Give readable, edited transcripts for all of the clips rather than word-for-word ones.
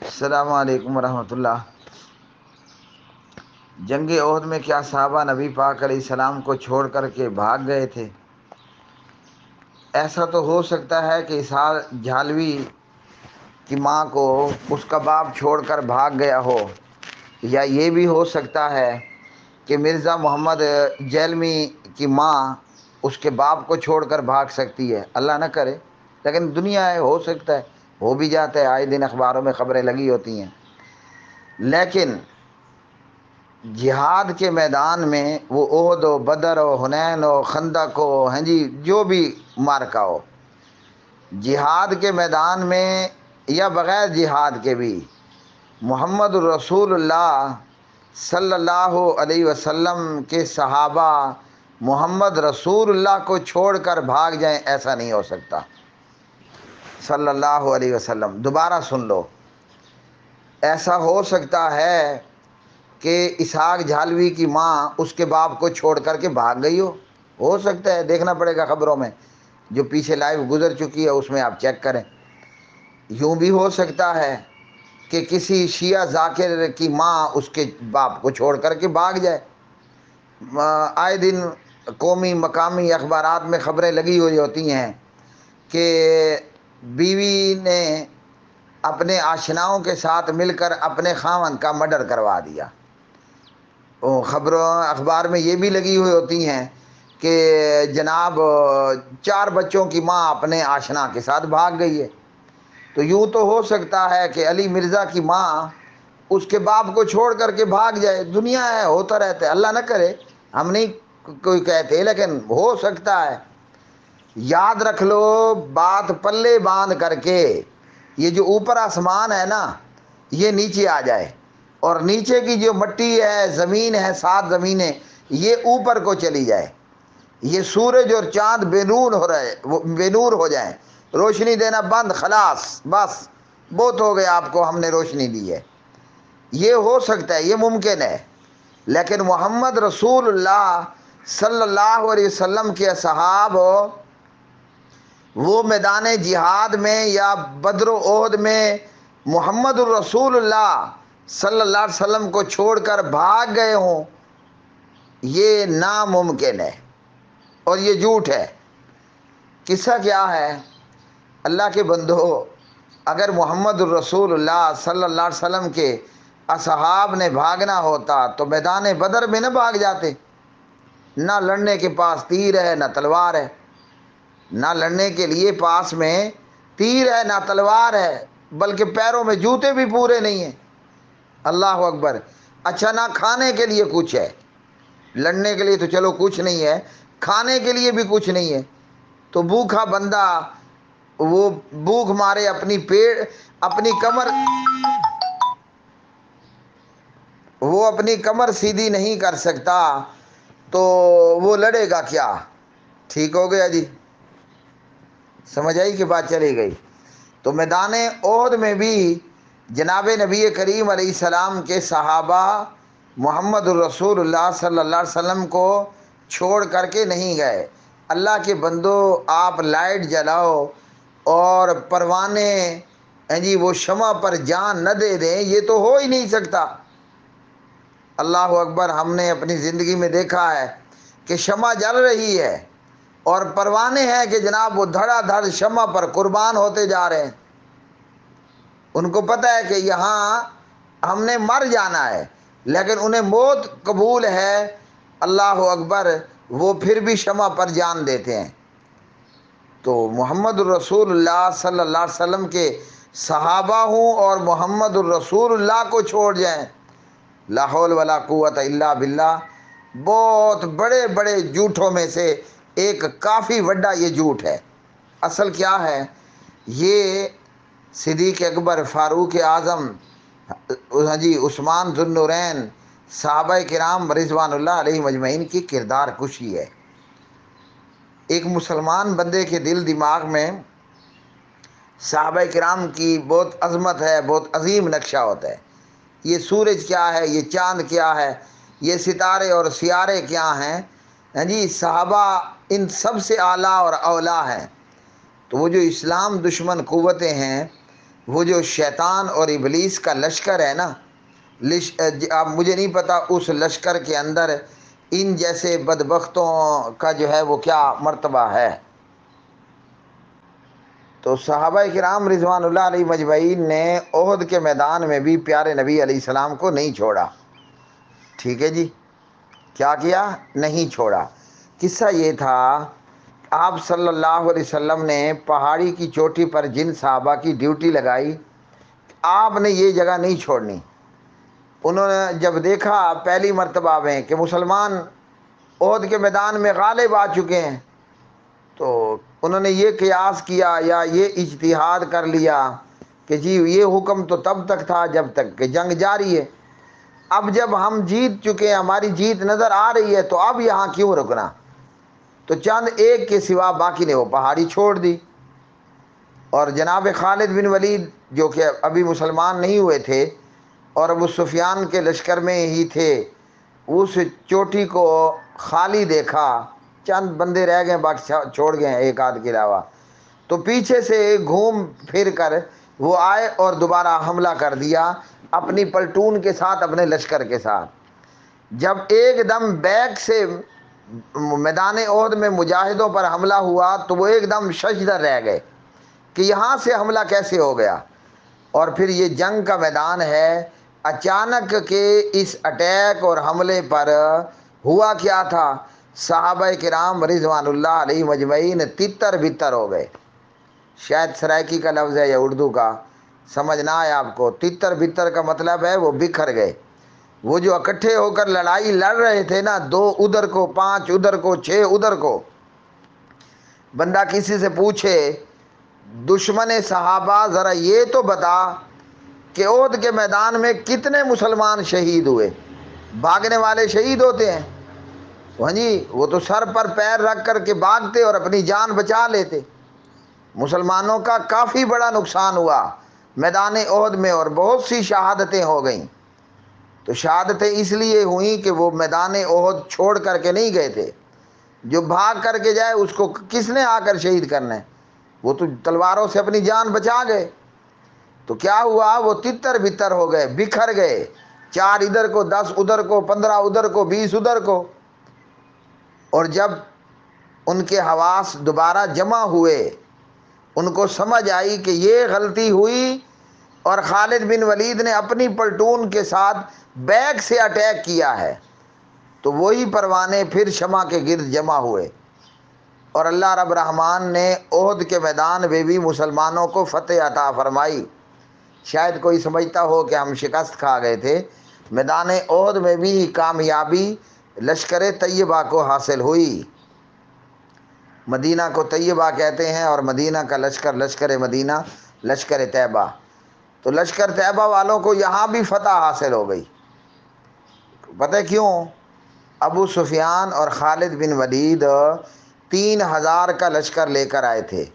السلام علیکم ورحمۃ اللہ۔ جنگ احد میں کیا صحابہ نبی پاک علیہ السلام کو چھوڑ کر کے بھاگ گئے تھے؟ ایسا تو ہو سکتا ہے کہ اسحاق جھالوی کی ماں کو اس کا باپ چھوڑ کر بھاگ گیا ہو، یا یہ بھی ہو سکتا ہے کہ مرزا محمد جیلمی کی ماں اس کے باپ کو چھوڑ کر بھاگ سکتی ہے، اللہ نہ کرے، لیکن دنیا ہے، ہو سکتا ہے، ہو بھی جاتا ہے، آئے دن اخباروں میں خبریں لگی ہوتی ہیں۔ لیکن جہاد کے میدان میں وہ احد ہو، بدر ہو، حنین ہو، خندق ہو، جو بھی مارکا ہو، جہاد کے میدان میں یا بغیر جہاد کے بھی محمد الرسول اللہ صلی اللہ علیہ وسلم کے صحابہ محمد رسول اللہ کو چھوڑ کر بھاگ جائیں، ایسا نہیں ہو سکتا۔ صلی اللہ علیہ وسلم، دوبارہ سن لو، ایسا ہو سکتا ہے کہ اسحاق جھالوی کی ماں اس کے باپ کو چھوڑ کر کے بھاگ گئی ہو سکتا ہے، دیکھنا پڑے گا خبروں میں، جو پیچھے لائیو گزر چکی ہے اس میں آپ چیک کریں۔ یوں بھی ہو سکتا ہے کہ کسی شیعہ ذاکر کی ماں اس کے باپ کو چھوڑ کر کے بھاگ جائے۔ آئے دن قومی مقامی اخبارات میں خبریں لگی ہوئی ہوتی ہیں کہ بیوی نے اپنے آشناؤں کے ساتھ مل کر اپنے خاوند کا مرڈر کروا دیا۔ خبروں اخبار میں یہ بھی لگی ہوئی ہوتی ہیں کہ جناب 4 بچوں کی ماں اپنے آشنا کے ساتھ بھاگ گئی ہے۔ تو یوں تو ہو سکتا ہے کہ علی مرزا کی ماں اس کے باپ کو چھوڑ کر کے بھاگ جائے، دنیا ہے، ہوتا رہتا ہے، اللہ نہ کرے، ہم نہیں کوئی کہتے، لیکن ہو سکتا ہے۔ یاد رکھ لو، بات پلے باندھ کر کے، یہ جو اوپر آسمان ہے نا، یہ نیچے آ جائے، اور نیچے کی جو مٹی ہے، زمین ہے، 7 زمینیں، یہ اوپر کو چلی جائے، یہ سورج اور چاند بے نور ہو رہے، وہ بے نور ہو جائیں، روشنی دینا بند، خلاص، بس بہت ہو گیا، آپ کو ہم نے روشنی دی ہے۔ یہ ہو سکتا ہے، یہ ممکن ہے، لیکن محمد رسول اللہ صلی اللہ علیہ وسلم کے اصحاب وہ میدان جہاد میں یا بدر و احد میں محمد الرسول اللہ صلی اللہ علیہ وسلم کو چھوڑ کر بھاگ گئے ہوں، یہ ناممکن ہے اور یہ جھوٹ ہے۔ قصہ کیا ہے؟ اللہ کے بندو، اگر محمد الرسول اللہ صلی اللہ علیہ وسلم کے اصحاب نے بھاگنا ہوتا تو میدان بدر میں نہ بھاگ جاتے؟ نہ لڑنے کے پاس تیر ہے، نہ تلوار ہے، نہ لڑنے کے لیے پاس میں تیر ہے، نہ تلوار ہے، بلکہ پیروں میں جوتے بھی پورے نہیں ہیں۔ اللہ اکبر۔ اچھا، نہ کھانے کے لیے کچھ ہے، لڑنے کے لیے تو چلو کچھ نہیں ہے، کھانے کے لیے بھی کچھ نہیں ہے، تو بھوکھا بندہ وہ بھوک مارے اپنی کمر سیدھی نہیں کر سکتا، تو وہ لڑے گا کیا؟ ٹھیک ہو گیا جی، سمجھ آئی کہ بات چلی گئی؟ تو میدان احد میں بھی جناب نبی کریم علیہ السلام کے صحابہ محمد الرسول اللہ صلی اللہ علیہ وسلم کو چھوڑ کر کے نہیں گئے۔ اللہ کے بندو، آپ لائٹ جلاؤ اور پروانے وہ شمع پر جان نہ دے دیں، یہ تو ہو ہی نہیں سکتا۔ اللہ اکبر۔ ہم نے اپنی زندگی میں دیکھا ہے کہ شمع جل رہی ہے اور پروانے ہیں کہ جناب وہ دھڑا دھڑ شمع پر قربان ہوتے جا رہے ہیں، ان کو پتہ ہے کہ یہاں ہم نے مر جانا ہے، لیکن انہیں موت قبول ہے۔ اللہ اکبر۔ وہ پھر بھی شمع پر جان دیتے ہیں۔ تو محمد الرسول اللہ صلی اللہ علیہ وسلم کے صحابہ ہوں اور محمد الرسول اللہ کو چھوڑ جائیں، لا حول ولا قوت الا باللہ، بہت بڑے بڑے جھوٹوں میں سے ایک کافی بڑا یہ جھوٹ ہے۔ اصل کیا ہے؟ یہ صدیق اکبر، فاروق اعظم، عثمان ذو النورین، صحابہ کرام رضوان اللہ علیہ مجمعین کی کردار کشی ہے۔ ایک مسلمان بندے کے دل دماغ میں صحابہ کرام کی بہت عظمت ہے، بہت عظیم نقشہ ہوتا ہے۔ یہ سورج کیا ہے، یہ چاند کیا ہے، یہ ستارے اور سیارے کیا ہیں، صحابہ ان سب سے اعلیٰ اور اولیٰ ہیں۔ تو وہ جو اسلام دشمن قوتیں ہیں، وہ جو شیطان اور ابلیس کا لشکر ہے نا، اب مجھے نہیں پتا اس لشکر کے اندر ان جیسے بدبختوں کا جو ہے وہ کیا مرتبہ ہے۔ تو صحابہ کرام رضوان اللہ علیہ مجمعین نے احد کے میدان میں بھی پیارے نبی علیہ السلام کو نہیں چھوڑا، ٹھیک ہے جی، کیا کیا؟ نہیں چھوڑا۔ قصہ یہ تھا، آپ صلی اللہ علیہ وسلم نے پہاڑی کی چوٹی پر جن صحابہ کی ڈیوٹی لگائی، آپ نے یہ جگہ نہیں چھوڑنی۔ انہوں نے جب دیکھا پہلی مرتبہ میں کہ مسلمان احد کے میدان میں غالب آ چکے ہیں، تو انہوں نے یہ قیاس کیا یا یہ اجتہاد کر لیا کہ جی یہ حکم تو تب تک تھا جب تک کہ جنگ جاری ہے، اب جب ہم جیت چکے ہیں، ہماری جیت نظر آ رہی ہے، تو اب یہاں کیوں رکنا؟ تو چند ایک کے سوا باقی نے وہ پہاڑی چھوڑ دی، اور جناب خالد بن ولید جو کہ ابھی مسلمان نہیں ہوئے تھے اور ابو سفیان کے لشکر میں ہی تھے، اس چوٹی کو خالی دیکھا، چند بندے رہ گئے، باقی چھوڑ گئے ہیں ایک آدھ کے علاوہ، تو پیچھے سے گھوم پھر کر وہ آئے اور دوبارہ حملہ کر دیا اپنی پلٹون کے ساتھ، اپنے لشکر کے ساتھ۔ جب ایک دم بیک سے میدان احد میں مجاہدوں پر حملہ ہوا تو وہ ایک دم ششدر رہ گئے کہ یہاں سے حملہ کیسے ہو گیا۔ اور پھر یہ جنگ کا میدان ہے، اچانک کے اس اٹیک اور حملے پر ہوا کیا تھا، صحابہ کرام رضوان اللہ علیہ مجمعین تتر بتر ہو گئے۔ شاید سرائکی کا لفظ ہے یا اردو کا، سمجھ نہ آئے آپ کو۔ تتر بتر کا مطلب ہے وہ بکھر گئے۔ وہ جو اکٹھے ہو کر لڑائی لڑ رہے تھے نا، 2 ادھر کو، 5 ادھر کو، 6 ادھر کو، بندہ کسی سے پوچھے دشمن صحابہ ذرا یہ تو بتا کہ احد کے میدان میں کتنے مسلمان شہید ہوئے؟ بھاگنے والے شہید ہوتے ہیں، ہاں جی، وہ تو سر پر پیر رکھ کر کے بھاگتے اور اپنی جان بچا لیتے۔ مسلمانوں کا کافی بڑا نقصان ہوا میدان احد میں اور بہت سی شہادتیں ہو گئیں۔ تو شہادتیں اس لیے ہوئیں کہ وہ میدان احد چھوڑ کر کے نہیں گئے تھے۔ جو بھاگ کر کے جائے اس کو کس نے آ کر شہید کرنا ہے؟ وہ تو تلواروں سے اپنی جان بچا گئے۔ تو کیا ہوا؟ وہ تتر بتر ہو گئے، بکھر گئے، 4 ادھر کو، 10 ادھر کو، 15 ادھر کو، 20 ادھر کو۔ اور جب ان کے حواس دوبارہ جمع ہوئے، ان کو سمجھ آئی کہ یہ غلطی ہوئی اور خالد بن ولید نے اپنی پلٹون کے ساتھ بیک سے اٹیک کیا ہے، تو وہی پروانے پھر شمع کے گرد جمع ہوئے، اور اللہ رب رحمان نے احد کے میدان میں بھی مسلمانوں کو فتح عطا فرمائی۔ شاید کوئی سمجھتا ہو کہ ہم شکست کھا گئے تھے، میدان احد میں بھی کامیابی لشکر طیبہ کو حاصل ہوئی۔ مدینہ کو طیبہ کہتے ہیں، اور مدینہ کا لشکر لشکر مدینہ، لشکر طیبہ۔ تو لشکر طیبہ والوں کو یہاں بھی فتح حاصل ہو گئی۔ پتہ کیوں؟ ابو سفیان اور خالد بن ولید 3000 کا لشکر لے کر آئے تھے،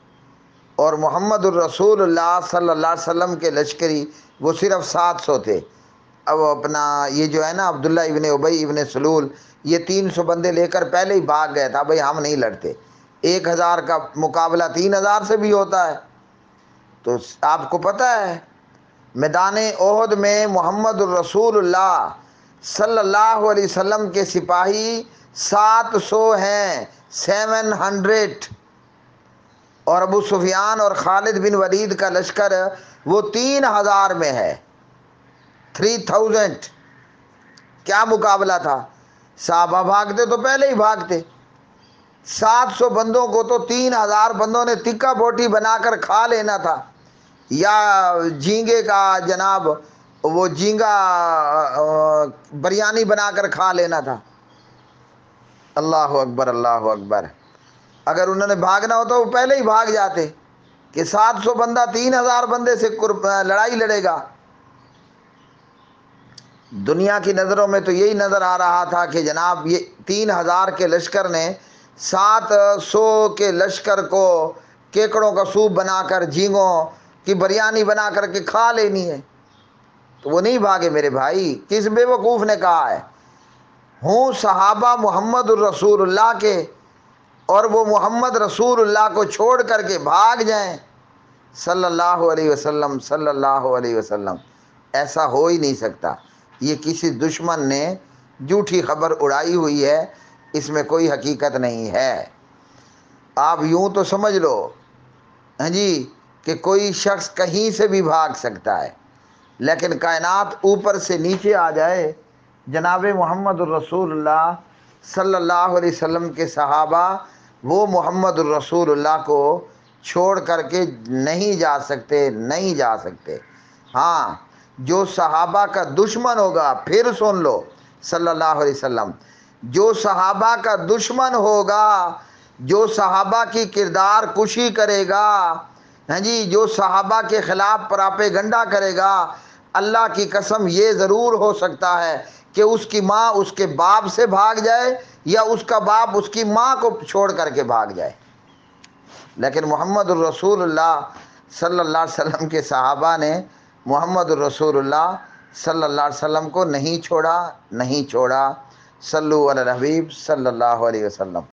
اور محمد الرسول اللہ صلی اللہ علیہ وسلم کے لشکری وہ صرف 700 تھے۔ اب اپنا یہ جو ہے نا عبداللہ ابن ابی ابن سلول، یہ 300 بندے لے کر پہلے ہی بھاگ گیا تھا، بھئی ہم نہیں لڑتے، 1000 کا مقابلہ 3000 سے بھی ہوتا ہے۔ تو آپ کو پتہ ہے میدان احد میں محمد الرسول اللہ صلی اللہ علیہ وسلم کے سپاہی 700 ہیں، 700، اور ابو سفیان اور خالد بن ولید کا لشکر وہ 3000 میں ہے، 3000۔ کیا مقابلہ تھا؟ صحابہ بھاگتے تو پہلے ہی بھاگتے، 700 بندوں کو تو 3000 بندوں نے تکا بوٹی بنا کر کھا لینا تھا، یا جھینگے کا جناب وہ جھینگا بریانی بنا کر کھا لینا تھا۔ اللہ اکبر، اللہ اکبر۔ اگر انہوں نے بھاگنا ہوتا وہ پہلے ہی بھاگ جاتے کہ 700 بندہ 3000 بندے سے لڑائی لڑے گا۔ دنیا کی نظروں میں تو یہی نظر آ رہا تھا کہ جناب یہ 3000 کے لشکر نے 700 کے لشکر کو کیکڑوں کا سوپ بنا کر، جھینگوں کی بریانی بنا کر کے کھا لینی ہے۔ تو وہ نہیں بھاگے میرے بھائی۔ کس بے وقوف نے کہا ہے؟ ہوں صحابہ محمد الرسول اللہ کے، اور وہ محمد رسول اللہ کو چھوڑ کر کے بھاگ جائیں، صلی اللہ علیہ وسلم صلی اللہ علیہ وسلم، ایسا ہو ہی نہیں سکتا۔ یہ کسی دشمن نے جھوٹی خبر اڑائی ہوئی ہے، اس میں کوئی حقیقت نہیں ہے۔ آپ یوں تو سمجھ لو ہاں جی کہ کوئی شخص کہیں سے بھی بھاگ سکتا ہے، لیکن کائنات اوپر سے نیچے آ جائے، جناب محمد الرسول اللہ صلی اللہ علیہ وسلم کے صحابہ وہ محمد الرسول اللہ کو چھوڑ کر کے نہیں جا سکتے، نہیں جا سکتے۔ ہاں، جو صحابہ کا دشمن ہوگا، پھر سن لو صلی اللہ علیہ وسلم، جو صحابہ کا دشمن ہوگا، جو صحابہ کی کردار کشی کرے گا، ہاں جی، جو صحابہ کے خلاف پراپیگنڈا کرے گا، اللہ کی قسم یہ ضرور ہو سکتا ہے کہ اس کی ماں اس کے باپ سے بھاگ جائے یا اس کا باپ اس کی ماں کو چھوڑ کر کے بھاگ جائے، لیکن محمد الرسول اللہ صلی اللہ علیہ وسلم کے صحابہ نے محمد الرسول اللہ صلی اللہ علیہ وسلم کو نہیں چھوڑا، نہیں چھوڑا۔ صلو علی الحبیب صلی اللہ علیہ وسلم۔